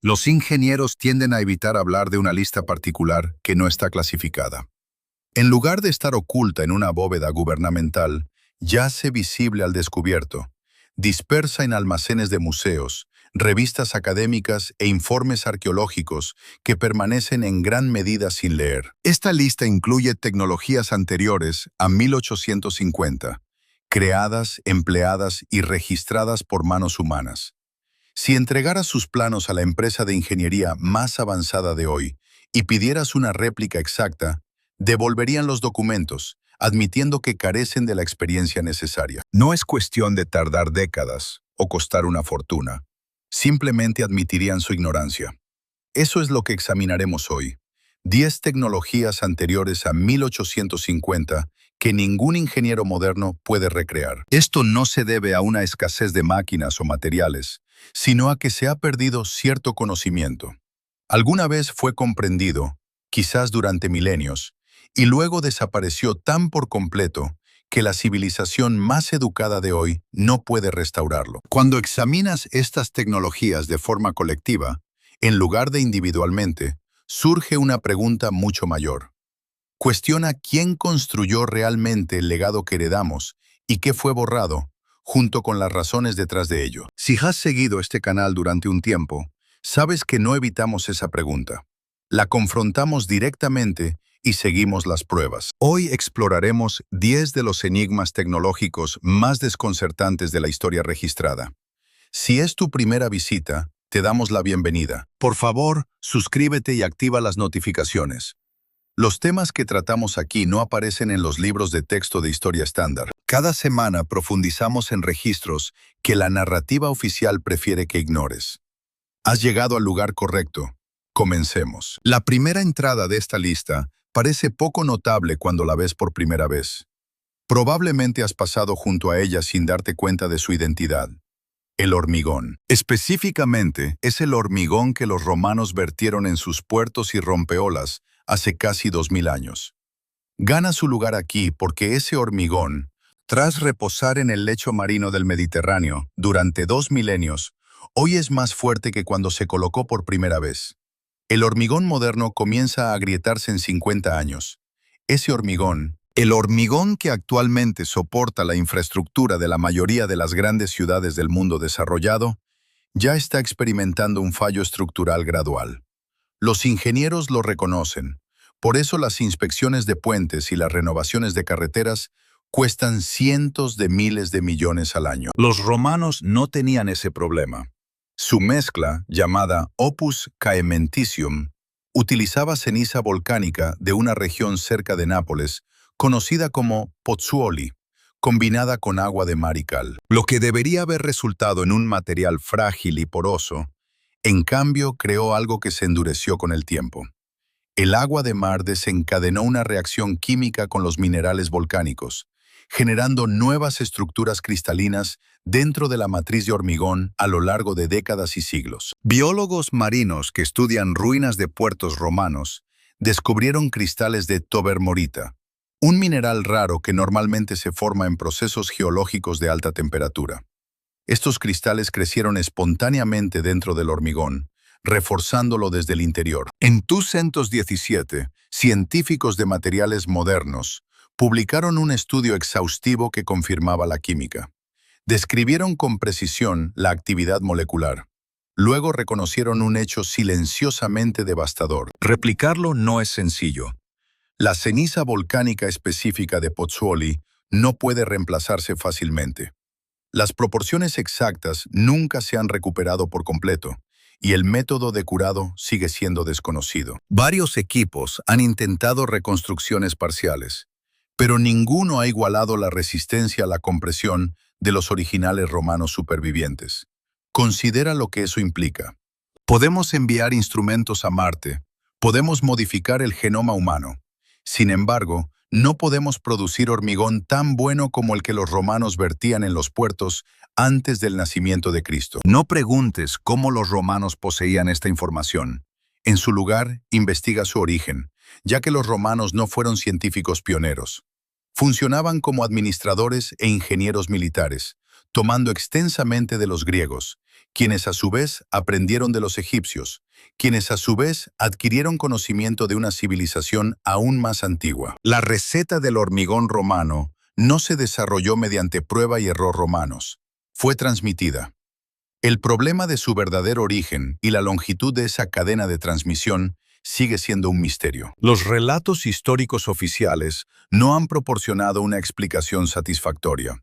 Los ingenieros tienden a evitar hablar de una lista particular que no está clasificada. En lugar de estar oculta en una bóveda gubernamental, yace visible al descubierto, dispersa en almacenes de museos, revistas académicas e informes arqueológicos que permanecen en gran medida sin leer. Esta lista incluye tecnologías anteriores a 1850, creadas, empleadas y registradas por manos humanas. Si entregaras sus planos a la empresa de ingeniería más avanzada de hoy y pidieras una réplica exacta, devolverían los documentos, admitiendo que carecen de la experiencia necesaria. No es cuestión de tardar décadas o costar una fortuna. Simplemente admitirían su ignorancia. Eso es lo que examinaremos hoy. 10 tecnologías anteriores a 1850 que ningún ingeniero moderno puede recrear. Esto no se debe a una escasez de máquinas o materiales, sino a que se ha perdido cierto conocimiento. Alguna vez fue comprendido, quizás durante milenios, y luego desapareció tan por completo que la civilización más educada de hoy no puede restaurarlo. Cuando examinas estas tecnologías de forma colectiva, en lugar de individualmente, surge una pregunta mucho mayor. Cuestiona quién construyó realmente el legado que heredamos y qué fue borrado, junto con las razones detrás de ello. Si has seguido este canal durante un tiempo, sabes que no evitamos esa pregunta. La confrontamos directamente y seguimos las pruebas. Hoy exploraremos 10 de los enigmas tecnológicos más desconcertantes de la historia registrada. Si es tu primera visita, te damos la bienvenida. Por favor, suscríbete y activa las notificaciones. Los temas que tratamos aquí no aparecen en los libros de texto de historia estándar. Cada semana profundizamos en registros que la narrativa oficial prefiere que ignores. Has llegado al lugar correcto. Comencemos. La primera entrada de esta lista parece poco notable cuando la ves por primera vez. Probablemente has pasado junto a ella sin darte cuenta de su identidad. El hormigón. Específicamente, es el hormigón que los romanos vertieron en sus puertos y rompeolas hace casi 2000 años. Gana su lugar aquí porque ese hormigón, tras reposar en el lecho marino del Mediterráneo durante 2 milenios, hoy es más fuerte que cuando se colocó por primera vez. El hormigón moderno comienza a agrietarse en 50 años. Ese hormigón, el hormigón que actualmente soporta la infraestructura de la mayoría de las grandes ciudades del mundo desarrollado, ya está experimentando un fallo estructural gradual. Los ingenieros lo reconocen. Por eso las inspecciones de puentes y las renovaciones de carreteras cuestan cientos de miles de millones al año. Los romanos no tenían ese problema. Su mezcla, llamada Opus Caementicium, utilizaba ceniza volcánica de una región cerca de Nápoles, conocida como Pozzuoli, combinada con agua de mar y cal. Lo que debería haber resultado en un material frágil y poroso, en cambio creó algo que se endureció con el tiempo. El agua de mar desencadenó una reacción química con los minerales volcánicos, generando nuevas estructuras cristalinas dentro de la matriz de hormigón a lo largo de décadas y siglos. Biólogos marinos que estudian ruinas de puertos romanos descubrieron cristales de tobermorita, un mineral raro que normalmente se forma en procesos geológicos de alta temperatura. Estos cristales crecieron espontáneamente dentro del hormigón, reforzándolo desde el interior. En 217, científicos de materiales modernos publicaron un estudio exhaustivo que confirmaba la química. Describieron con precisión la actividad molecular. Luego reconocieron un hecho silenciosamente devastador. Replicarlo no es sencillo. La ceniza volcánica específica de Pozzuoli no puede reemplazarse fácilmente. Las proporciones exactas nunca se han recuperado por completo, y el método de curado sigue siendo desconocido. Varios equipos han intentado reconstrucciones parciales, pero ninguno ha igualado la resistencia a la compresión de los originales romanos supervivientes. Considera lo que eso implica. Podemos enviar instrumentos a Marte, podemos modificar el genoma humano. Sin embargo, no podemos producir hormigón tan bueno como el que los romanos vertían en los puertos antes del nacimiento de Cristo. No preguntes cómo los romanos poseían esta información. En su lugar, investiga su origen, ya que los romanos no fueron científicos pioneros. Funcionaban como administradores e ingenieros militares, tomando extensamente de los griegos, quienes a su vez aprendieron de los egipcios, quienes a su vez adquirieron conocimiento de una civilización aún más antigua. La receta del hormigón romano no se desarrolló mediante prueba y error romanos, fue transmitida. El problema de su verdadero origen y la longitud de esa cadena de transmisión sigue siendo un misterio. Los relatos históricos oficiales no han proporcionado una explicación satisfactoria.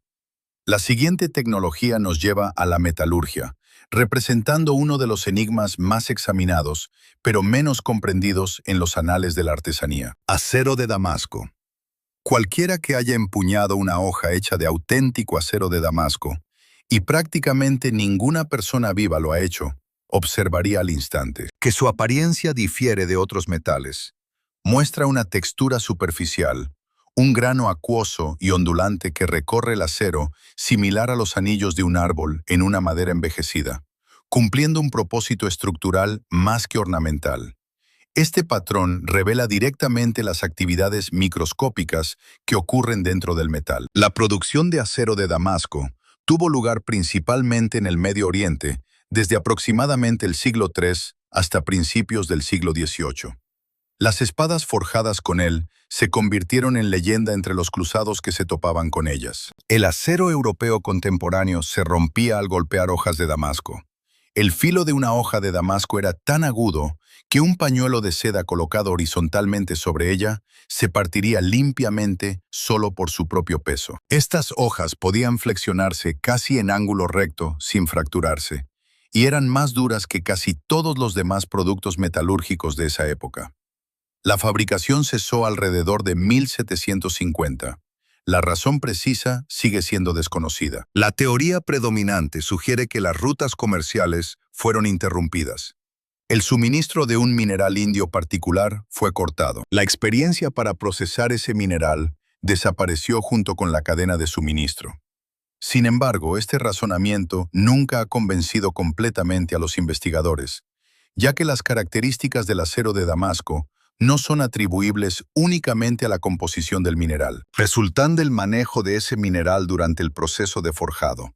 La siguiente tecnología nos lleva a la metalurgia, representando uno de los enigmas más examinados, pero menos comprendidos en los anales de la artesanía. Acero de Damasco. Cualquiera que haya empuñado una hoja hecha de auténtico acero de Damasco, y prácticamente ninguna persona viva lo ha hecho, observaría al instante que su apariencia difiere de otros metales. Muestra una textura superficial, un grano acuoso y ondulante que recorre el acero similar a los anillos de un árbol en una madera envejecida, cumpliendo un propósito estructural más que ornamental. Este patrón revela directamente las actividades microscópicas que ocurren dentro del metal. La producción de acero de Damasco tuvo lugar principalmente en el Medio Oriente, desde aproximadamente el siglo III hasta principios del siglo XVIII. Las espadas forjadas con él se convirtieron en leyenda entre los cruzados que se topaban con ellas. El acero europeo contemporáneo se rompía al golpear hojas de Damasco. El filo de una hoja de Damasco era tan agudo que un pañuelo de seda colocado horizontalmente sobre ella se partiría limpiamente solo por su propio peso. Estas hojas podían flexionarse casi en ángulo recto sin fracturarse, y eran más duras que casi todos los demás productos metalúrgicos de esa época. La fabricación cesó alrededor de 1750. La razón precisa sigue siendo desconocida. La teoría predominante sugiere que las rutas comerciales fueron interrumpidas. El suministro de un mineral indio particular fue cortado. La experiencia para procesar ese mineral desapareció junto con la cadena de suministro. Sin embargo, este razonamiento nunca ha convencido completamente a los investigadores, ya que las características del acero de Damasco no son atribuibles únicamente a la composición del mineral, resultan del manejo de ese mineral durante el proceso de forjado.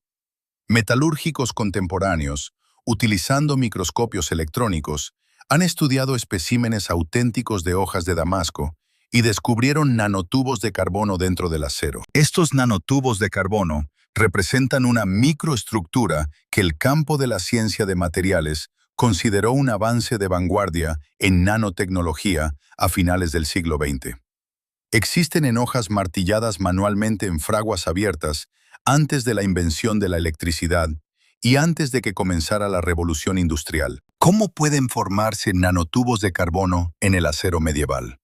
Metalúrgicos contemporáneos, utilizando microscopios electrónicos, han estudiado especímenes auténticos de hojas de Damasco y descubrieron nanotubos de carbono dentro del acero. Estos nanotubos de carbono representan una microestructura que el campo de la ciencia de materiales consideró un avance de vanguardia en nanotecnología a finales del siglo XX. Existen en hojas martilladas manualmente en fraguas abiertas antes de la invención de la electricidad y antes de que comenzara la revolución industrial. ¿Cómo pueden formarse nanotubos de carbono en el acero medieval?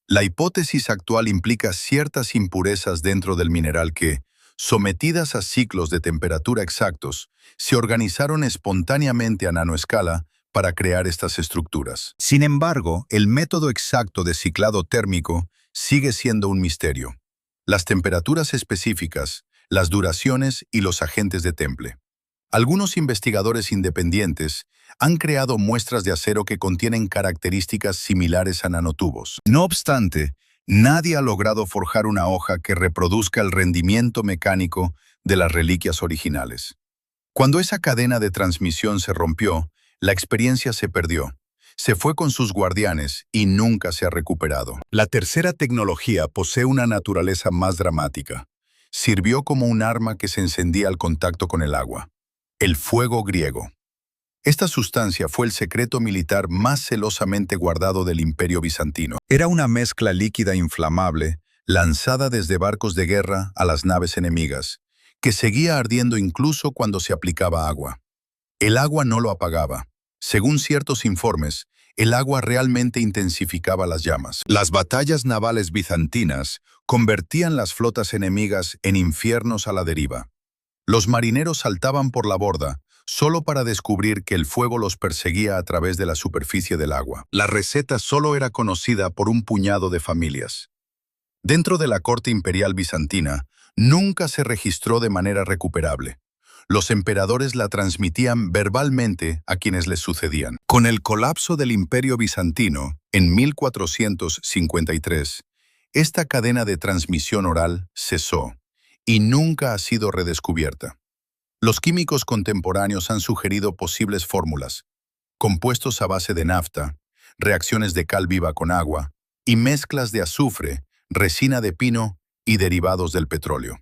La hipótesis actual implica ciertas impurezas dentro del mineral que, sometidas a ciclos de temperatura exactos, se organizaron espontáneamente a nanoescala para crear estas estructuras. Sin embargo, el método exacto de ciclado térmico sigue siendo un misterio. Las temperaturas específicas, las duraciones y los agentes de temple. Algunos investigadores independientes han creado muestras de acero que contienen características similares a nanotubos. No obstante, nadie ha logrado forjar una hoja que reproduzca el rendimiento mecánico de las reliquias originales. Cuando esa cadena de transmisión se rompió, la experiencia se perdió. Se fue con sus guardianes y nunca se ha recuperado. La tercera tecnología posee una naturaleza más dramática. Sirvió como un arma que se encendía al contacto con el agua. El fuego griego. Esta sustancia fue el secreto militar más celosamente guardado del Imperio Bizantino. Era una mezcla líquida inflamable, lanzada desde barcos de guerra a las naves enemigas, que seguía ardiendo incluso cuando se aplicaba agua. El agua no lo apagaba. Según ciertos informes, el agua realmente intensificaba las llamas. Las batallas navales bizantinas convertían las flotas enemigas en infiernos a la deriva. Los marineros saltaban por la borda, solo para descubrir que el fuego los perseguía a través de la superficie del agua. La receta solo era conocida por un puñado de familias. Dentro de la corte imperial bizantina, nunca se registró de manera recuperable. Los emperadores la transmitían verbalmente a quienes les sucedían. Con el colapso del Imperio Bizantino, en 1453, esta cadena de transmisión oral cesó y nunca ha sido redescubierta. Los químicos contemporáneos han sugerido posibles fórmulas, compuestos a base de nafta, reacciones de cal viva con agua y mezclas de azufre, resina de pino y derivados del petróleo.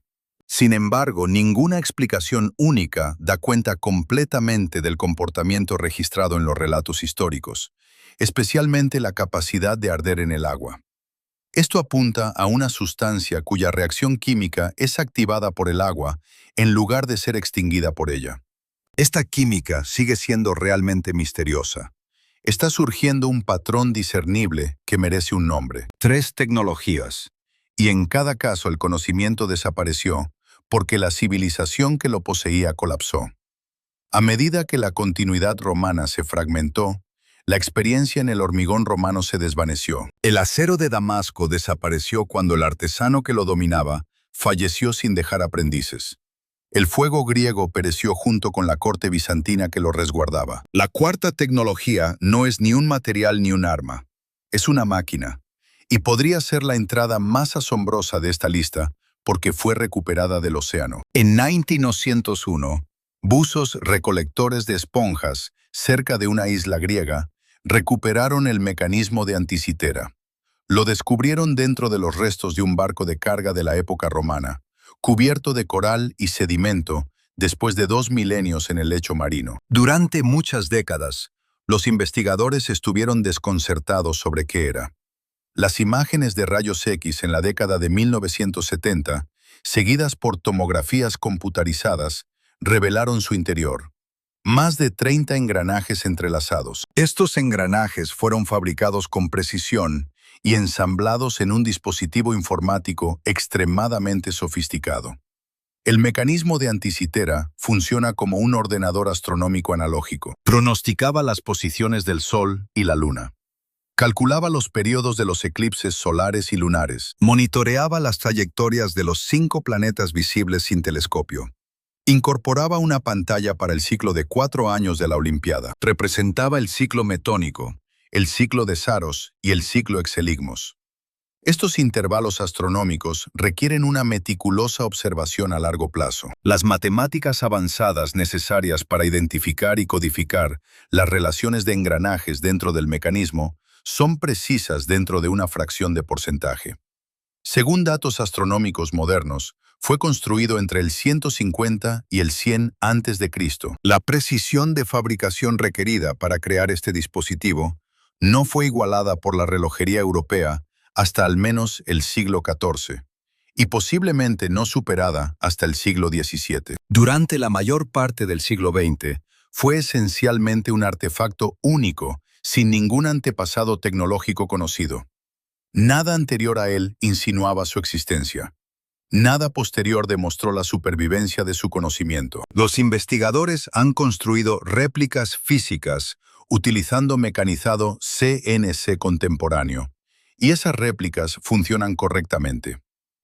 Sin embargo, ninguna explicación única da cuenta completamente del comportamiento registrado en los relatos históricos, especialmente la capacidad de arder en el agua. Esto apunta a una sustancia cuya reacción química es activada por el agua en lugar de ser extinguida por ella. Esta química sigue siendo realmente misteriosa. Está surgiendo un patrón discernible que merece un nombre. 3 tecnologías. Y en cada caso el conocimiento desapareció porque la civilización que lo poseía colapsó. A medida que la continuidad romana se fragmentó, la experiencia en el hormigón romano se desvaneció. El acero de Damasco desapareció cuando el artesano que lo dominaba falleció sin dejar aprendices. El fuego griego pereció junto con la corte bizantina que lo resguardaba. La cuarta tecnología no es ni un material ni un arma. Es una máquina. Y podría ser la entrada más asombrosa de esta lista porque fue recuperada del océano. En 1901, buzos recolectores de esponjas cerca de una isla griega recuperaron el mecanismo de Anticitera. Lo descubrieron dentro de los restos de un barco de carga de la época romana, cubierto de coral y sedimento después de 2 milenios en el lecho marino. Durante muchas décadas, los investigadores estuvieron desconcertados sobre qué era. Las imágenes de rayos X en la década de 1970, seguidas por tomografías computarizadas, revelaron su interior. Más de 30 engranajes entrelazados. Estos engranajes fueron fabricados con precisión y ensamblados en un dispositivo informático extremadamente sofisticado. El mecanismo de Anticitera funciona como un ordenador astronómico analógico. Pronosticaba las posiciones del Sol y la Luna. Calculaba los periodos de los eclipses solares y lunares. Monitoreaba las trayectorias de los 5 planetas visibles sin telescopio. Incorporaba una pantalla para el ciclo de 4 años de la Olimpiada. Representaba el ciclo metónico, el ciclo de Saros y el ciclo Exeligmos. Estos intervalos astronómicos requieren una meticulosa observación a largo plazo. Las matemáticas avanzadas necesarias para identificar y codificar las relaciones de engranajes dentro del mecanismo son precisas dentro de una fracción de porcentaje. Según datos astronómicos modernos, fue construido entre el 150 y el 100 a.C. La precisión de fabricación requerida para crear este dispositivo no fue igualada por la relojería europea hasta al menos el siglo XIV, y posiblemente no superada hasta el siglo XVII. Durante la mayor parte del siglo XX, fue esencialmente un artefacto único, sin ningún antepasado tecnológico conocido. Nada anterior a él insinuaba su existencia. Nada posterior demostró la supervivencia de su conocimiento. Los investigadores han construido réplicas físicas utilizando mecanizado CNC contemporáneo, y esas réplicas funcionan correctamente.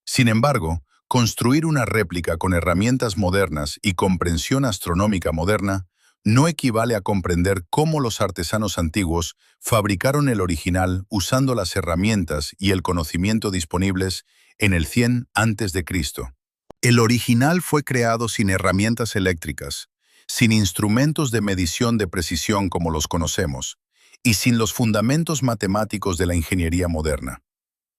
Sin embargo, construir una réplica con herramientas modernas y comprensión astronómica moderna no equivale a comprender cómo los artesanos antiguos fabricaron el original usando las herramientas y el conocimiento disponibles en el 100 a.C. El original fue creado sin herramientas eléctricas, sin instrumentos de medición de precisión como los conocemos, y sin los fundamentos matemáticos de la ingeniería moderna.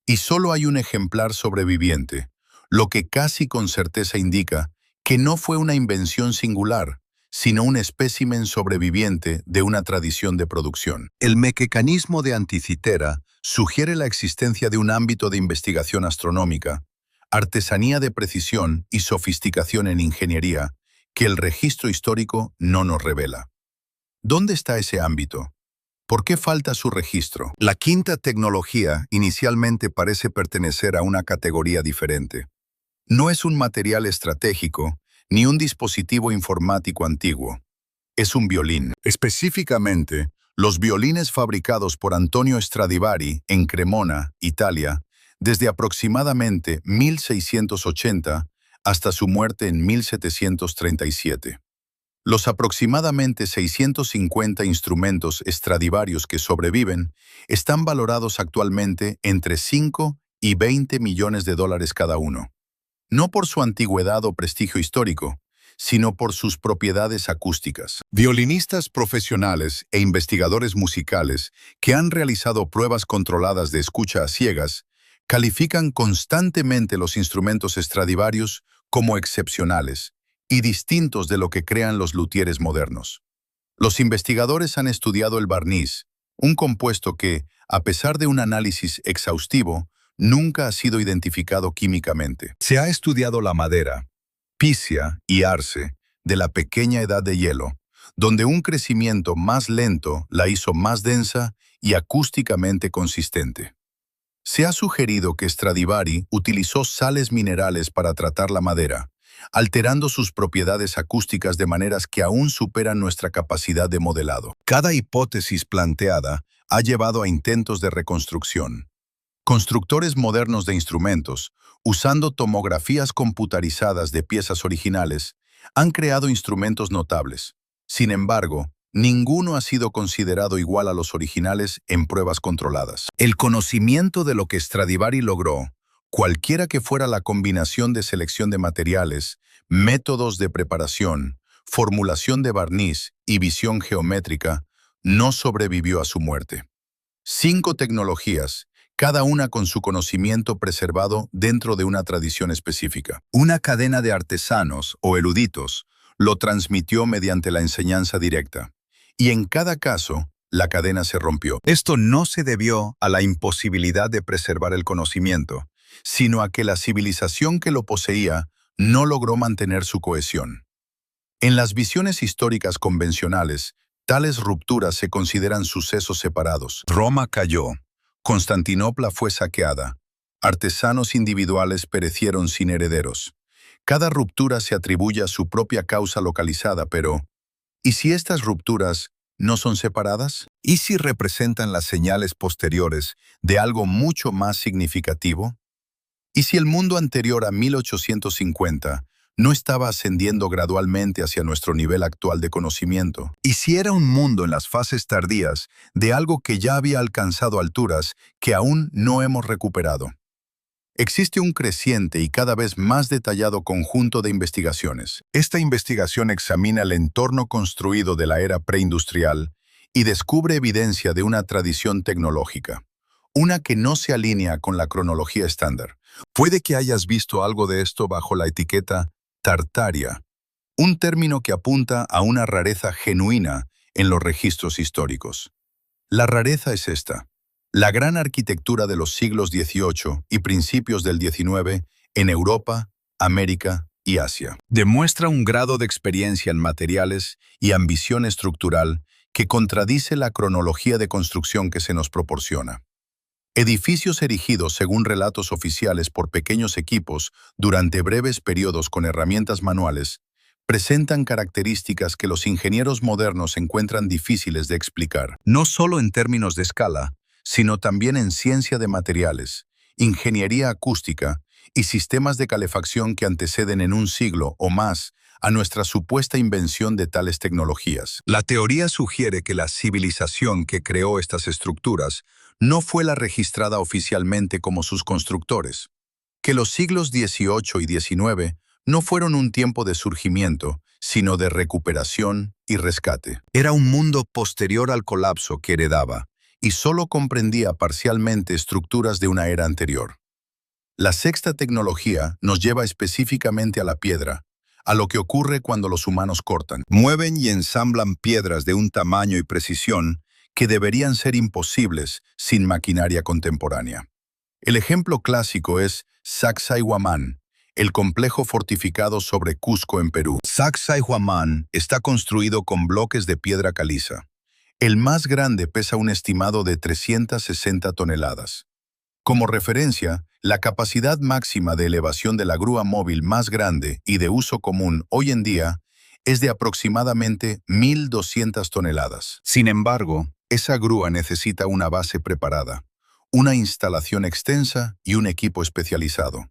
Y solo hay un ejemplar sobreviviente, lo que casi con certeza indica que no fue una invención singular, sino un espécimen sobreviviente de una tradición de producción. El mecanismo de Anticitera sugiere la existencia de un ámbito de investigación astronómica, artesanía de precisión y sofisticación en ingeniería que el registro histórico no nos revela. ¿Dónde está ese ámbito? ¿Por qué falta su registro? La quinta tecnología inicialmente parece pertenecer a una categoría diferente. No es un material estratégico ni un dispositivo informático antiguo. Es un violín. Específicamente, los violines fabricados por Antonio Stradivari en Cremona, Italia, desde aproximadamente 1680 hasta su muerte en 1737. Los aproximadamente 650 instrumentos Stradivarius que sobreviven están valorados actualmente entre 5 y 20 millones de dólares cada uno. No por su antigüedad o prestigio histórico, sino por sus propiedades acústicas. Violinistas profesionales e investigadores musicales que han realizado pruebas controladas de escucha a ciegas califican constantemente los instrumentos Stradivarius como excepcionales y distintos de lo que crean los luthieres modernos. Los investigadores han estudiado el barniz, un compuesto que, a pesar de un análisis exhaustivo, nunca ha sido identificado químicamente. Se ha estudiado la madera, pícea y arce de la pequeña edad de hielo, donde un crecimiento más lento la hizo más densa y acústicamente consistente. Se ha sugerido que Stradivari utilizó sales minerales para tratar la madera, alterando sus propiedades acústicas de maneras que aún superan nuestra capacidad de modelado. Cada hipótesis planteada ha llevado a intentos de reconstrucción. Constructores modernos de instrumentos, usando tomografías computarizadas de piezas originales, han creado instrumentos notables. Sin embargo, ninguno ha sido considerado igual a los originales en pruebas controladas. El conocimiento de lo que Stradivari logró, cualquiera que fuera la combinación de selección de materiales, métodos de preparación, formulación de barniz y visión geométrica, no sobrevivió a su muerte. 5 tecnologías, cada una con su conocimiento preservado dentro de una tradición específica. Una cadena de artesanos o eruditos lo transmitió mediante la enseñanza directa, y en cada caso, la cadena se rompió. Esto no se debió a la imposibilidad de preservar el conocimiento, sino a que la civilización que lo poseía no logró mantener su cohesión. En las visiones históricas convencionales, tales rupturas se consideran sucesos separados. Roma cayó, Constantinopla fue saqueada, artesanos individuales perecieron sin herederos. Cada ruptura se atribuye a su propia causa localizada, pero ¿y si estas rupturas no son separadas? ¿Y si representan las señales posteriores de algo mucho más significativo? ¿Y si el mundo anterior a 1850 no estaba ascendiendo gradualmente hacia nuestro nivel actual de conocimiento? ¿Y si era un mundo en las fases tardías de algo que ya había alcanzado alturas que aún no hemos recuperado? Existe un creciente y cada vez más detallado conjunto de investigaciones. Esta investigación examina el entorno construido de la era preindustrial y descubre evidencia de una tradición tecnológica, una que no se alinea con la cronología estándar. Puede que hayas visto algo de esto bajo la etiqueta tartaria, un término que apunta a una rareza genuina en los registros históricos. La rareza es esta: la gran arquitectura de los siglos XVIII y principios del XIX en Europa, América y Asia. Demuestra un grado de experiencia en materiales y ambición estructural que contradice la cronología de construcción que se nos proporciona. Edificios erigidos según relatos oficiales por pequeños equipos durante breves periodos con herramientas manuales presentan características que los ingenieros modernos encuentran difíciles de explicar, no solo en términos de escala, sino también en ciencia de materiales, ingeniería acústica y sistemas de calefacción que anteceden en un siglo o más a nuestra supuesta invención de tales tecnologías. La teoría sugiere que la civilización que creó estas estructuras no fue la registrada oficialmente como sus constructores, que los siglos XVIII y XIX no fueron un tiempo de surgimiento, sino de recuperación y rescate. Era un mundo posterior al colapso que heredaba, y solo comprendía parcialmente estructuras de una era anterior. La sexta tecnología nos lleva específicamente a la piedra, a lo que ocurre cuando los humanos cortan, mueven y ensamblan piedras de un tamaño y precisión que deberían ser imposibles sin maquinaria contemporánea. El ejemplo clásico es Sacsayhuamán, el complejo fortificado sobre Cusco en Perú. Sacsayhuamán está construido con bloques de piedra caliza. El más grande pesa un estimado de 360 toneladas. Como referencia, la capacidad máxima de elevación de la grúa móvil más grande y de uso común hoy en día es de aproximadamente 1.200 toneladas. Sin embargo, esa grúa necesita una base preparada, una instalación extensa y un equipo especializado.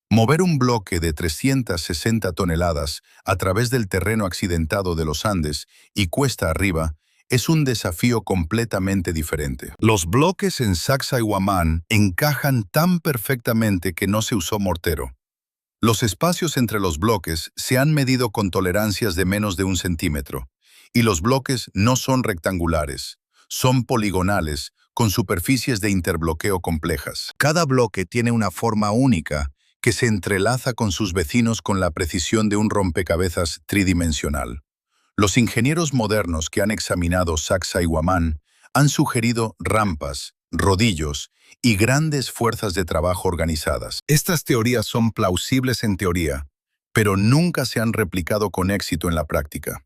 Mover un bloque de 360 toneladas a través del terreno accidentado de los Andes y cuesta arriba es un desafío completamente diferente. Los bloques en Sacsayhuamán encajan tan perfectamente que no se usó mortero. Los espacios entre los bloques se han medido con tolerancias de menos de 1 centímetro, y los bloques no son rectangulares, son poligonales, con superficies de interbloqueo complejas. Cada bloque tiene una forma única que se entrelaza con sus vecinos con la precisión de un rompecabezas tridimensional. Los ingenieros modernos que han examinado Sacsayhuamán han sugerido rampas, rodillos y grandes fuerzas de trabajo organizadas. Estas teorías son plausibles en teoría, pero nunca se han replicado con éxito en la práctica.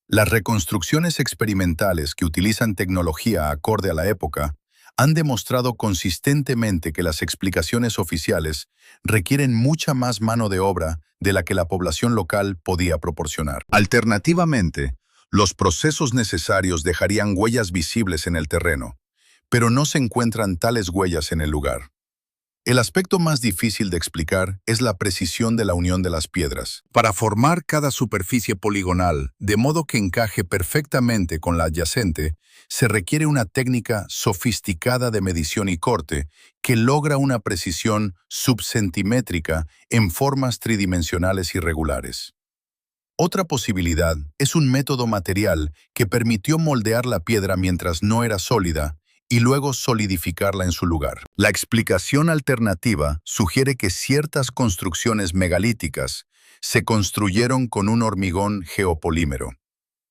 Las reconstrucciones experimentales que utilizan tecnología acorde a la época han demostrado consistentemente que las explicaciones oficiales requieren mucha más mano de obra de la que la población local podía proporcionar. Alternativamente, los procesos necesarios dejarían huellas visibles en el terreno, pero no se encuentran tales huellas en el lugar. El aspecto más difícil de explicar es la precisión de la unión de las piedras. Para formar cada superficie poligonal, de modo que encaje perfectamente con la adyacente, se requiere una técnica sofisticada de medición y corte que logra una precisión subcentimétrica en formas tridimensionales irregulares. Otra posibilidad es un método material que permitió moldear la piedra mientras no era sólida y luego solidificarla en su lugar. La explicación alternativa sugiere que ciertas construcciones megalíticas se construyeron con un hormigón geopolímero.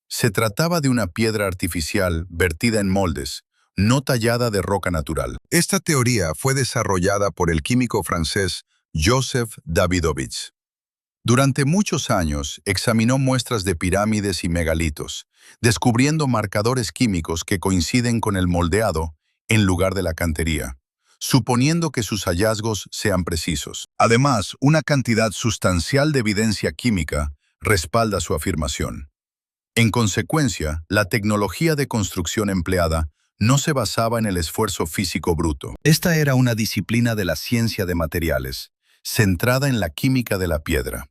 Se trataba de una piedra artificial vertida en moldes, no tallada de roca natural. Esta teoría fue desarrollada por el químico francés Joseph Davidovich. Durante muchos años examinó muestras de pirámides y megalitos, descubriendo marcadores químicos que coinciden con el moldeado en lugar de la cantería, suponiendo que sus hallazgos sean precisos. Además, una cantidad sustancial de evidencia química respalda su afirmación. En consecuencia, la tecnología de construcción empleada no se basaba en el esfuerzo físico bruto. Esta era una disciplina de la ciencia de materiales, centrada en la química de la piedra.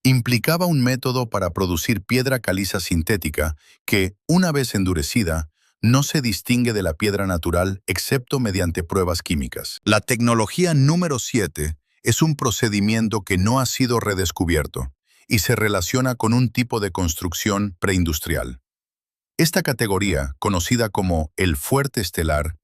Implicaba un método para producir piedra caliza sintética que, una vez endurecida, no se distingue de la piedra natural excepto mediante pruebas químicas. La tecnología número 7 es un procedimiento que no ha sido redescubierto y se relaciona con un tipo de construcción preindustrial. Esta categoría, conocida como el fuerte estelar,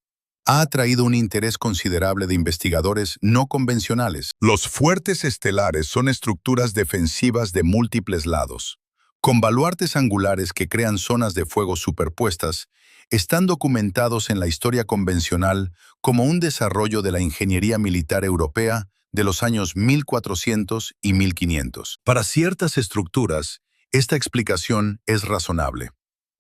ha atraído un interés considerable de investigadores no convencionales. Los fuertes estelares son estructuras defensivas de múltiples lados. Con baluartes angulares que crean zonas de fuego superpuestas, están documentados en la historia convencional como un desarrollo de la ingeniería militar europea de los años 1400 y 1500. Para ciertas estructuras, esta explicación es razonable.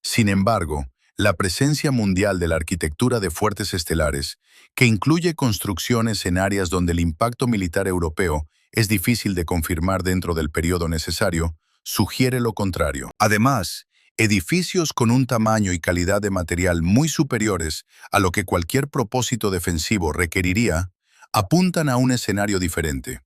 Sin embargo, la presencia mundial de la arquitectura de fuertes estelares, que incluye construcciones en áreas donde el impacto militar europeo es difícil de confirmar dentro del periodo necesario, sugiere lo contrario. Además, edificios con un tamaño y calidad de material muy superiores a lo que cualquier propósito defensivo requeriría, apuntan a un escenario diferente.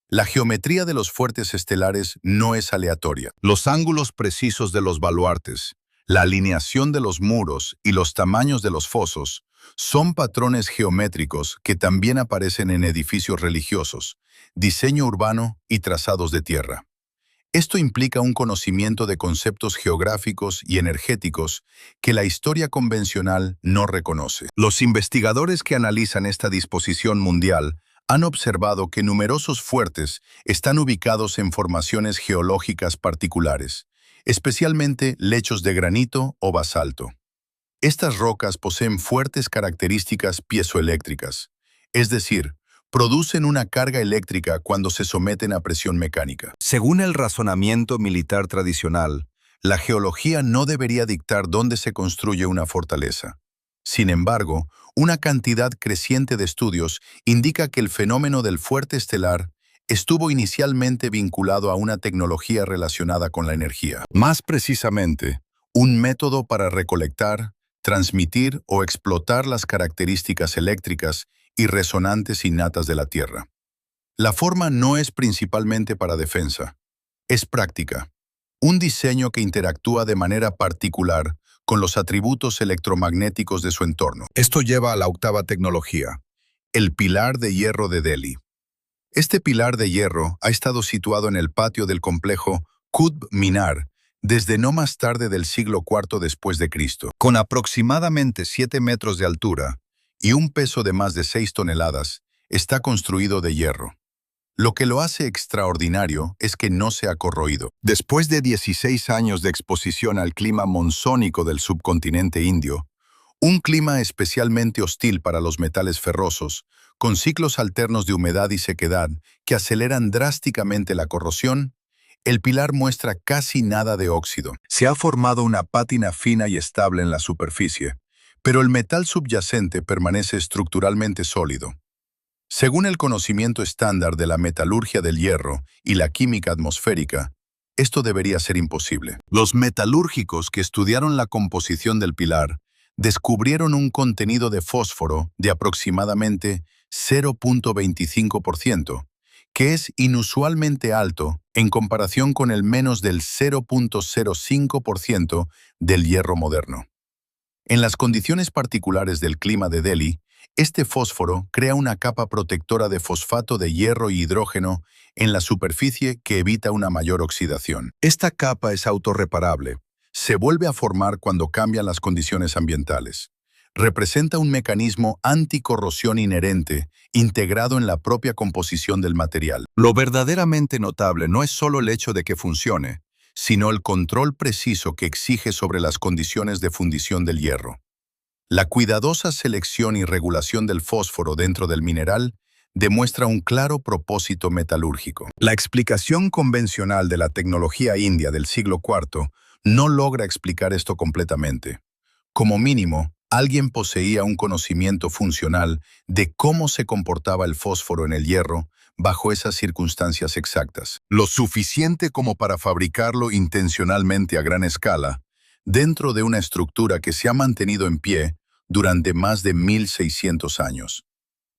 La geometría de los fuertes estelares no es aleatoria. Los ángulos precisos de los baluartes, la alineación de los muros y los tamaños de los fosos son patrones geométricos que también aparecen en edificios religiosos, diseño urbano y trazados de tierra. Esto implica un conocimiento de conceptos geográficos y energéticos que la historia convencional no reconoce. Los investigadores que analizan esta disposición mundial han observado que numerosos fuertes están ubicados en formaciones geológicas particulares, especialmente lechos de granito o basalto. Estas rocas poseen fuertes características piezoeléctricas, es decir, producen una carga eléctrica cuando se someten a presión mecánica. Según el razonamiento militar tradicional, la geología no debería dictar dónde se construye una fortaleza. Sin embargo, una cantidad creciente de estudios indica que el fenómeno del fuerte estelar estuvo inicialmente vinculado a una tecnología relacionada con la energía. Más precisamente, un método para recolectar, transmitir o explotar las características eléctricas y resonantes innatas de la Tierra. La forma no es principalmente para defensa, es práctica. Un diseño que interactúa de manera particular con los atributos electromagnéticos de su entorno. Esto lleva a la octava tecnología, el pilar de hierro de Delhi. Este pilar de hierro ha estado situado en el patio del complejo Qutb Minar desde no más tarde del siglo IV después de Cristo. Con aproximadamente 7 metros de altura y un peso de más de 6 toneladas, está construido de hierro. Lo que lo hace extraordinario es que no se ha corroído. Después de 16 años de exposición al clima monzónico del subcontinente indio, un clima especialmente hostil para los metales ferrosos, con ciclos alternos de humedad y sequedad que aceleran drásticamente la corrosión, el pilar muestra casi nada de óxido. Se ha formado una pátina fina y estable en la superficie, pero el metal subyacente permanece estructuralmente sólido. Según el conocimiento estándar de la metalurgia del hierro y la química atmosférica, esto debería ser imposible. Los metalúrgicos que estudiaron la composición del pilar descubrieron un contenido de fósforo de aproximadamente 0.25%, que es inusualmente alto en comparación con el menos del 0.05% del hierro moderno. En las condiciones particulares del clima de Delhi, este fósforo crea una capa protectora de fosfato de hierro y hidrógeno en la superficie que evita una mayor oxidación. Esta capa es autorreparable. Se vuelve a formar cuando cambian las condiciones ambientales. Representa un mecanismo anticorrosión inherente, integrado en la propia composición del material. Lo verdaderamente notable no es solo el hecho de que funcione, sino el control preciso que exige sobre las condiciones de fundición del hierro. La cuidadosa selección y regulación del fósforo dentro del mineral demuestra un claro propósito metalúrgico. La explicación convencional de la tecnología india del siglo IV no logra explicar esto completamente. Como mínimo, alguien poseía un conocimiento funcional de cómo se comportaba el fósforo en el hierro bajo esas circunstancias exactas. Lo suficiente como para fabricarlo intencionalmente a gran escala, dentro de una estructura que se ha mantenido en pie durante más de 1600 años.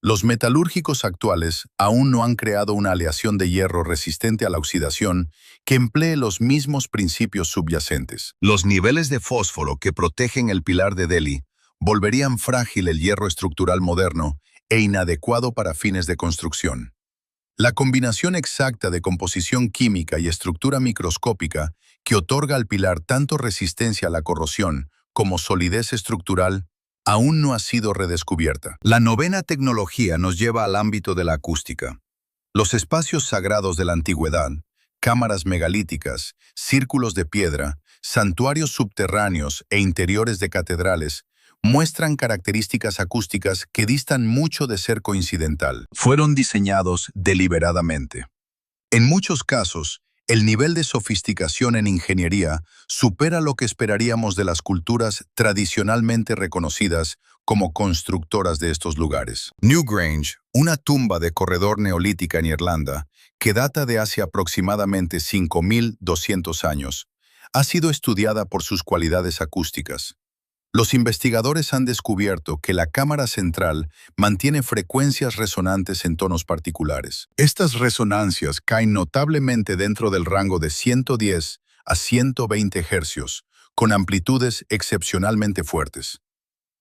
Los metalúrgicos actuales aún no han creado una aleación de hierro resistente a la oxidación que emplee los mismos principios subyacentes. Los niveles de fósforo que protegen el pilar de Delhi volverían frágil el hierro estructural moderno e inadecuado para fines de construcción. La combinación exacta de composición química y estructura microscópica que otorga al pilar tanto resistencia a la corrosión como solidez estructural aún no ha sido redescubierta. La novena tecnología nos lleva al ámbito de la acústica. Los espacios sagrados de la antigüedad, cámaras megalíticas, círculos de piedra, santuarios subterráneos e interiores de catedrales muestran características acústicas que distan mucho de ser coincidental. Fueron diseñados deliberadamente. En muchos casos, el nivel de sofisticación en ingeniería supera lo que esperaríamos de las culturas tradicionalmente reconocidas como constructoras de estos lugares. Newgrange, una tumba de corredor neolítica en Irlanda, que data de hace aproximadamente 5.200 años, ha sido estudiada por sus cualidades acústicas. Los investigadores han descubierto que la cámara central mantiene frecuencias resonantes en tonos particulares. Estas resonancias caen notablemente dentro del rango de 110 a 120 Hz, con amplitudes excepcionalmente fuertes.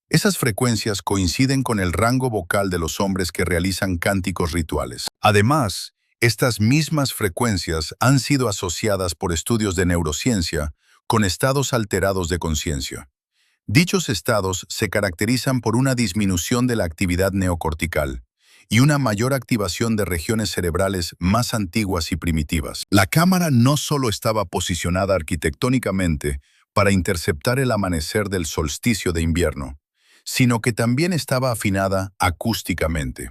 Esas frecuencias coinciden con el rango vocal de los hombres que realizan cánticos rituales. Además, estas mismas frecuencias han sido asociadas por estudios de neurociencia con estados alterados de conciencia. Dichos estados se caracterizan por una disminución de la actividad neocortical y una mayor activación de regiones cerebrales más antiguas y primitivas. La cámara no solo estaba posicionada arquitectónicamente para interceptar el amanecer del solsticio de invierno, sino que también estaba afinada acústicamente.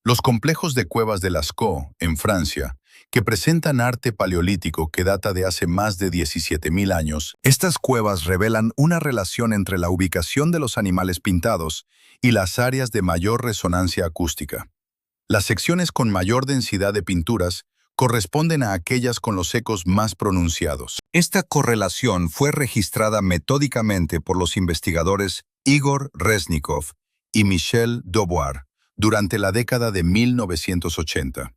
Los complejos de cuevas de Lascaux, en Francia, que presentan arte paleolítico que data de hace más de 17.000 años, estas cuevas revelan una relación entre la ubicación de los animales pintados y las áreas de mayor resonancia acústica. Las secciones con mayor densidad de pinturas corresponden a aquellas con los ecos más pronunciados. Esta correlación fue registrada metódicamente por los investigadores Igor Reznikov y Michel Daubois durante la década de 1980.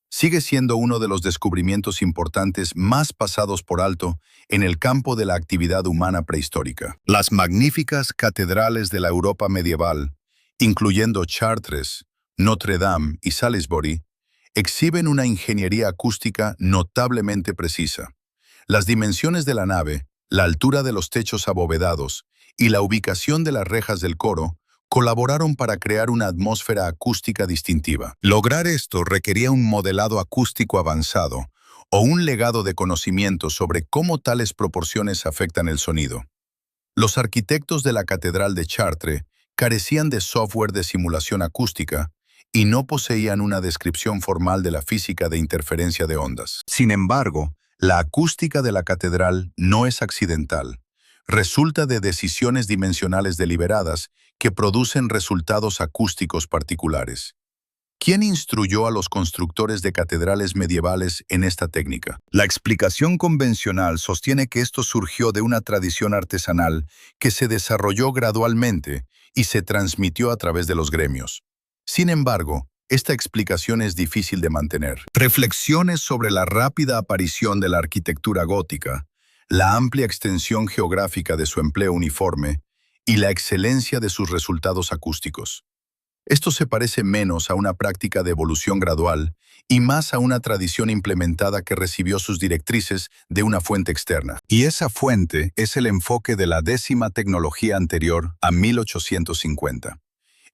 Sigue siendo uno de los descubrimientos importantes más pasados por alto en el campo de la actividad humana prehistórica. Las magníficas catedrales de la Europa medieval, incluyendo Chartres, Notre Dame y Salisbury, exhiben una ingeniería acústica notablemente precisa. Las dimensiones de la nave, la altura de los techos abovedados y la ubicación de las rejas del coro colaboraron para crear una atmósfera acústica distintiva. Lograr esto requería un modelado acústico avanzado o un legado de conocimiento sobre cómo tales proporciones afectan el sonido. Los arquitectos de la Catedral de Chartres carecían de software de simulación acústica y no poseían una descripción formal de la física de interferencia de ondas. Sin embargo, la acústica de la catedral no es accidental. Resulta de decisiones dimensionales deliberadas que producen resultados acústicos particulares. ¿Quién instruyó a los constructores de catedrales medievales en esta técnica? La explicación convencional sostiene que esto surgió de una tradición artesanal que se desarrolló gradualmente y se transmitió a través de los gremios. Sin embargo, esta explicación es difícil de mantener. Reflexiones sobre la rápida aparición de la arquitectura gótica, la amplia extensión geográfica de su empleo uniforme y la excelencia de sus resultados acústicos. Esto se parece menos a una práctica de evolución gradual y más a una tradición implementada que recibió sus directrices de una fuente externa. Y esa fuente es el enfoque de la 10ª tecnología anterior a 1850.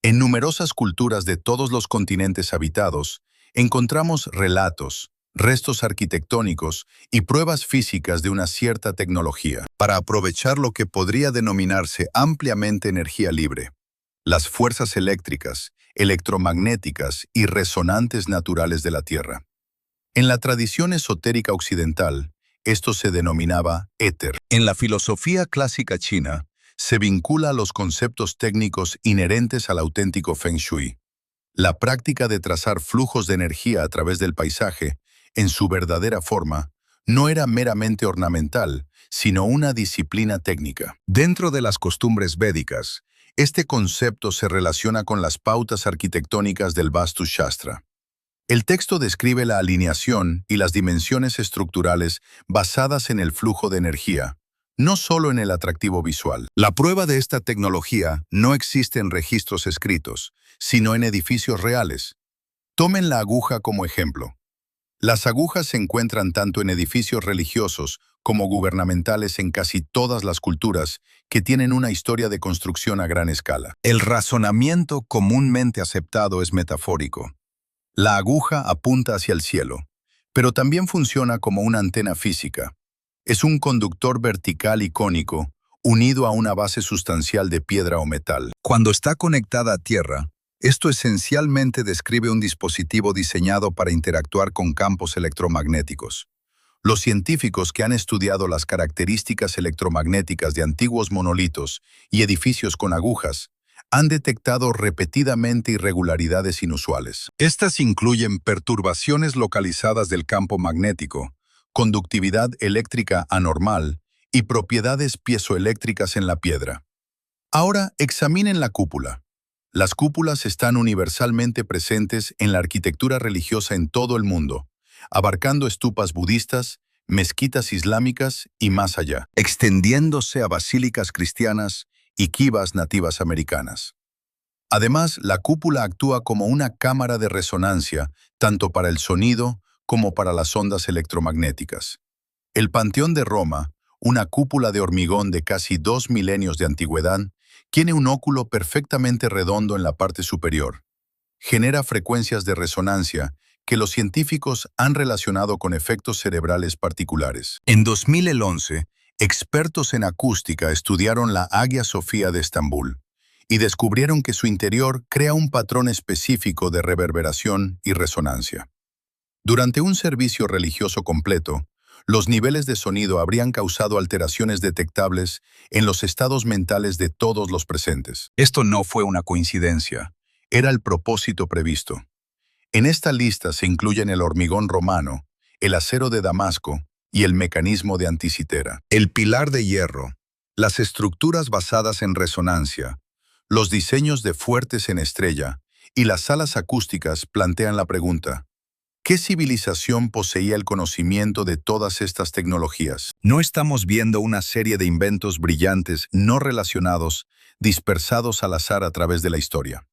En numerosas culturas de todos los continentes habitados, encontramos relatos, restos arquitectónicos y pruebas físicas de una cierta tecnología para aprovechar lo que podría denominarse ampliamente energía libre. Las fuerzas eléctricas, electromagnéticas y resonantes naturales de la Tierra. En la tradición esotérica occidental, esto se denominaba éter. En la filosofía clásica china, se vincula a los conceptos técnicos inherentes al auténtico Feng Shui. La práctica de trazar flujos de energía a través del paisaje, en su verdadera forma, no era meramente ornamental, sino una disciplina técnica. Dentro de las costumbres védicas, este concepto se relaciona con las pautas arquitectónicas del Vastu Shastra. El texto describe la alineación y las dimensiones estructurales basadas en el flujo de energía, no solo en el atractivo visual. La prueba de esta tecnología no existe en registros escritos, sino en edificios reales. Tomen la aguja como ejemplo. Las agujas se encuentran tanto en edificios religiosos como gubernamentales en casi todas las culturas que tienen una historia de construcción a gran escala. El razonamiento comúnmente aceptado es metafórico. La aguja apunta hacia el cielo, pero también funciona como una antena física. Es un conductor vertical y cónico, unido a una base sustancial de piedra o metal. Cuando está conectada a tierra, esto esencialmente describe un dispositivo diseñado para interactuar con campos electromagnéticos. Los científicos que han estudiado las características electromagnéticas de antiguos monolitos y edificios con agujas han detectado repetidamente irregularidades inusuales. Estas incluyen perturbaciones localizadas del campo magnético, conductividad eléctrica anormal y propiedades piezoeléctricas en la piedra. Ahora examinen la cúpula. Las cúpulas están universalmente presentes en la arquitectura religiosa en todo el mundo, abarcando estupas budistas, mezquitas islámicas y más allá, extendiéndose a basílicas cristianas y kivas nativas americanas. Además, la cúpula actúa como una cámara de resonancia, tanto para el sonido como para las ondas electromagnéticas. El Panteón de Roma, una cúpula de hormigón de casi 2 milenios de antigüedad, tiene un óculo perfectamente redondo en la parte superior. Genera frecuencias de resonancia que los científicos han relacionado con efectos cerebrales particulares. En 2011, expertos en acústica estudiaron la Hagia Sofía de Estambul y descubrieron que su interior crea un patrón específico de reverberación y resonancia. Durante un servicio religioso completo, los niveles de sonido habrían causado alteraciones detectables en los estados mentales de todos los presentes. Esto no fue una coincidencia, era el propósito previsto. En esta lista se incluyen el hormigón romano, el acero de Damasco y el mecanismo de Anticitera. El pilar de hierro, las estructuras basadas en resonancia, los diseños de fuertes en estrella y las salas acústicas plantean la pregunta: ¿qué civilización poseía el conocimiento de todas estas tecnologías? No estamos viendo una serie de inventos brillantes no relacionados, dispersados al azar a través de la historia.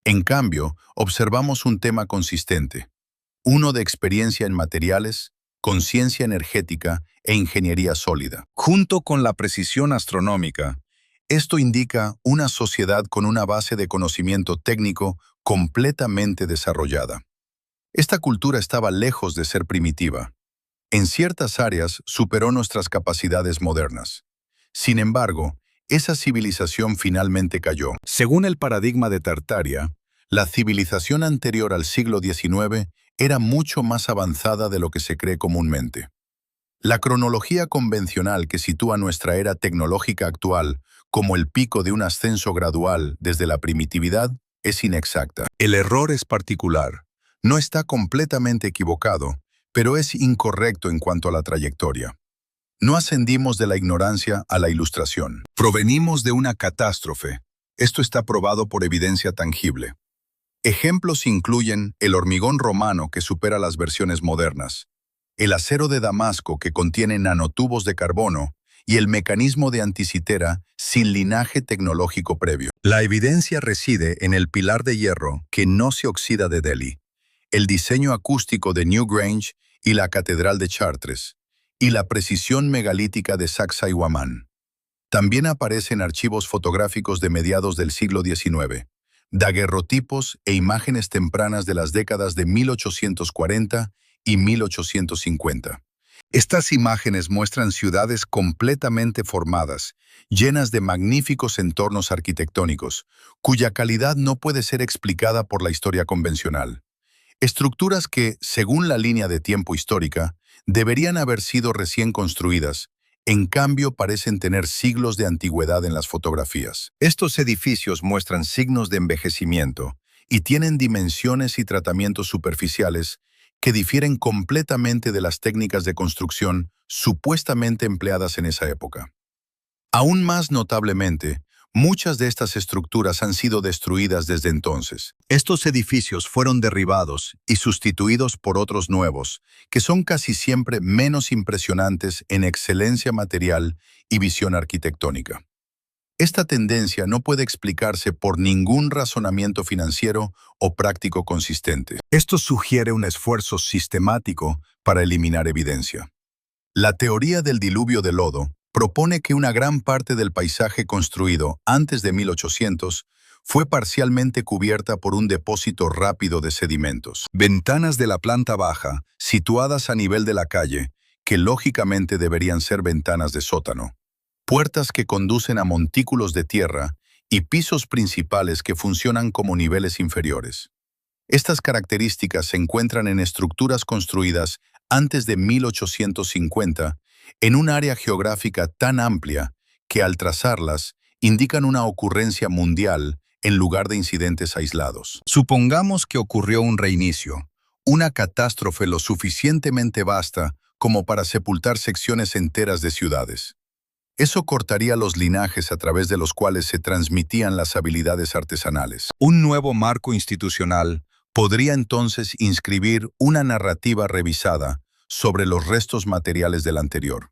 En cambio, observamos un tema consistente: uno de experiencia en materiales, conciencia energética e ingeniería sólida. Junto con la precisión astronómica, esto indica una sociedad con una base de conocimiento técnico completamente desarrollada. Esta cultura estaba lejos de ser primitiva. En ciertas áreas superó nuestras capacidades modernas. Sin embargo, esa civilización finalmente cayó. Según el paradigma de Tartaria, la civilización anterior al siglo XIX era mucho más avanzada de lo que se cree comúnmente. La cronología convencional que sitúa nuestra era tecnológica actual como el pico de un ascenso gradual desde la primitividad es inexacta. El error es particular. No está completamente equivocado, pero es incorrecto en cuanto a la trayectoria. No ascendimos de la ignorancia a la ilustración. Provenimos de una catástrofe. Esto está probado por evidencia tangible. Ejemplos incluyen el hormigón romano que supera las versiones modernas, el acero de Damasco que contiene nanotubos de carbono y el mecanismo de anticitera sin linaje tecnológico previo. La evidencia reside en el pilar de hierro que no se oxida de Delhi, el diseño acústico de Newgrange y la Catedral de Chartres, y la precisión megalítica de Sacsayhuamán. También aparecen archivos fotográficos de mediados del siglo XIX, daguerrotipos e imágenes tempranas de las décadas de 1840 y 1850. Estas imágenes muestran ciudades completamente formadas, llenas de magníficos entornos arquitectónicos, cuya calidad no puede ser explicada por la historia convencional. Estructuras que, según la línea de tiempo histórica, deberían haber sido recién construidas, en cambio parecen tener siglos de antigüedad en las fotografías. Estos edificios muestran signos de envejecimiento y tienen dimensiones y tratamientos superficiales que difieren completamente de las técnicas de construcción supuestamente empleadas en esa época. Aún más notablemente, muchas de estas estructuras han sido destruidas desde entonces. Estos edificios fueron derribados y sustituidos por otros nuevos, que son casi siempre menos impresionantes en excelencia material y visión arquitectónica. Esta tendencia no puede explicarse por ningún razonamiento financiero o práctico consistente. Esto sugiere un esfuerzo sistemático para eliminar evidencia. La teoría del diluvio de lodo propone que una gran parte del paisaje construido antes de 1800 fue parcialmente cubierta por un depósito rápido de sedimentos. Ventanas de la planta baja, situadas a nivel de la calle, que lógicamente deberían ser ventanas de sótano. Puertas que conducen a montículos de tierra y pisos principales que funcionan como niveles inferiores. Estas características se encuentran en estructuras construidas antes de 1850 en un área geográfica tan amplia que al trazarlas indican una ocurrencia mundial en lugar de incidentes aislados. Supongamos que ocurrió un reinicio, una catástrofe lo suficientemente vasta como para sepultar secciones enteras de ciudades. Eso cortaría los linajes a través de los cuales se transmitían las habilidades artesanales. Un nuevo marco institucional podría entonces inscribir una narrativa revisada sobre los restos materiales del anterior.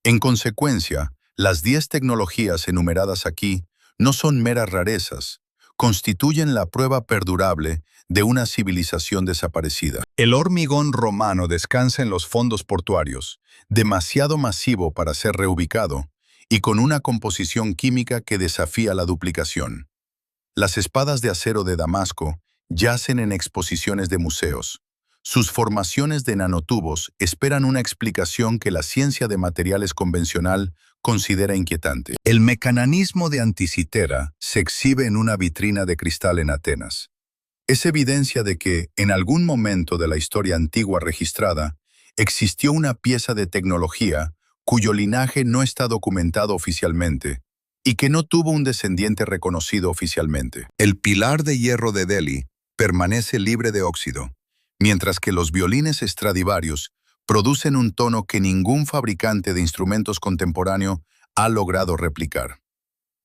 En consecuencia, las 10 tecnologías enumeradas aquí no son meras rarezas, constituyen la prueba perdurable de una civilización desaparecida. El hormigón romano descansa en los fondos portuarios, demasiado masivo para ser reubicado, y con una composición química que desafía la duplicación. Las espadas de acero de Damasco yacen en exposiciones de museos. Sus formaciones de nanotubos esperan una explicación que la ciencia de materiales convencional considera inquietante. El mecanismo de anticitera se exhibe en una vitrina de cristal en Atenas. Es evidencia de que, en algún momento de la historia antigua registrada, existió una pieza de tecnología cuyo linaje no está documentado oficialmente y que no tuvo un descendiente reconocido oficialmente. El pilar de hierro de Delhi permanece libre de óxido, mientras que los violines Stradivarius producen un tono que ningún fabricante de instrumentos contemporáneo ha logrado replicar.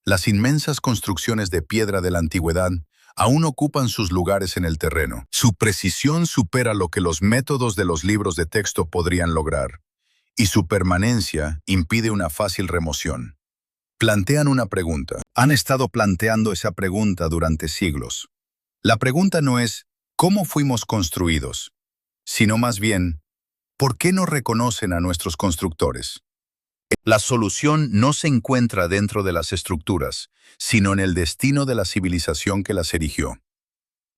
Las inmensas construcciones de piedra de la antigüedad aún ocupan sus lugares en el terreno. Su precisión supera lo que los métodos de los libros de texto podrían lograr, y su permanencia impide una fácil remoción. Plantean una pregunta. Han estado planteando esa pregunta durante siglos. La pregunta no es ¿cómo fuimos construidos?, sino más bien, ¿por qué no reconocen a nuestros constructores? La solución no se encuentra dentro de las estructuras, sino en el destino de la civilización que las erigió.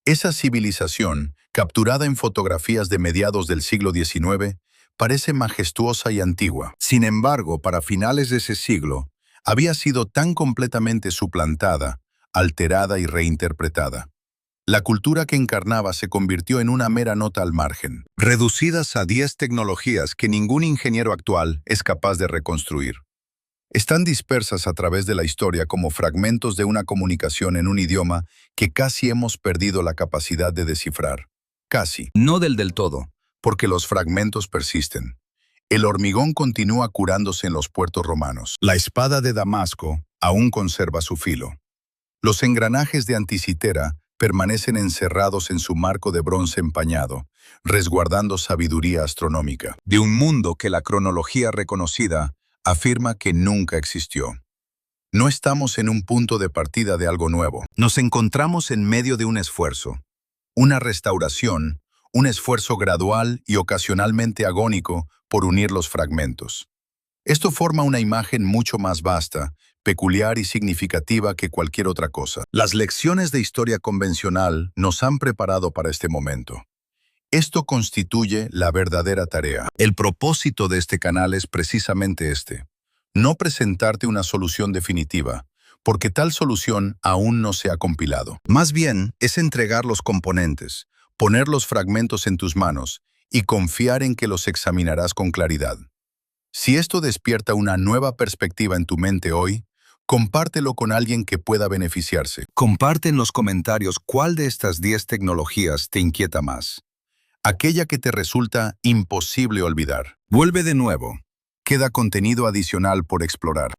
Esa civilización, capturada en fotografías de mediados del siglo XIX, parece majestuosa y antigua. Sin embargo, para finales de ese siglo, había sido tan completamente suplantada, alterada y reinterpretada. La cultura que encarnaba se convirtió en una mera nota al margen, reducidas a 10 tecnologías que ningún ingeniero actual es capaz de reconstruir. Están dispersas a través de la historia como fragmentos de una comunicación en un idioma que casi hemos perdido la capacidad de descifrar. Casi. No del todo, porque los fragmentos persisten. El hormigón continúa curándose en los puertos romanos. La espada de Damasco aún conserva su filo. Los engranajes de Anticitera permanecen encerrados en su marco de bronce empañado, resguardando sabiduría astronómica. De un mundo que la cronología reconocida afirma que nunca existió. No estamos en un punto de partida de algo nuevo. Nos encontramos en medio de un esfuerzo. Una restauración, un esfuerzo gradual y ocasionalmente agónico por unir los fragmentos. Esto forma una imagen mucho más vasta, peculiar y significativa que cualquier otra cosa. Las lecciones de historia convencional nos han preparado para este momento. Esto constituye la verdadera tarea. El propósito de este canal es precisamente este. No presentarte una solución definitiva, porque tal solución aún no se ha compilado. Más bien, es entregar los componentes, poner los fragmentos en tus manos y confiar en que los examinarás con claridad. Si esto despierta una nueva perspectiva en tu mente hoy, compártelo con alguien que pueda beneficiarse. Comparte en los comentarios cuál de estas 10 tecnologías te inquieta más. Aquella que te resulta imposible olvidar. Vuelve de nuevo. Queda contenido adicional por explorar.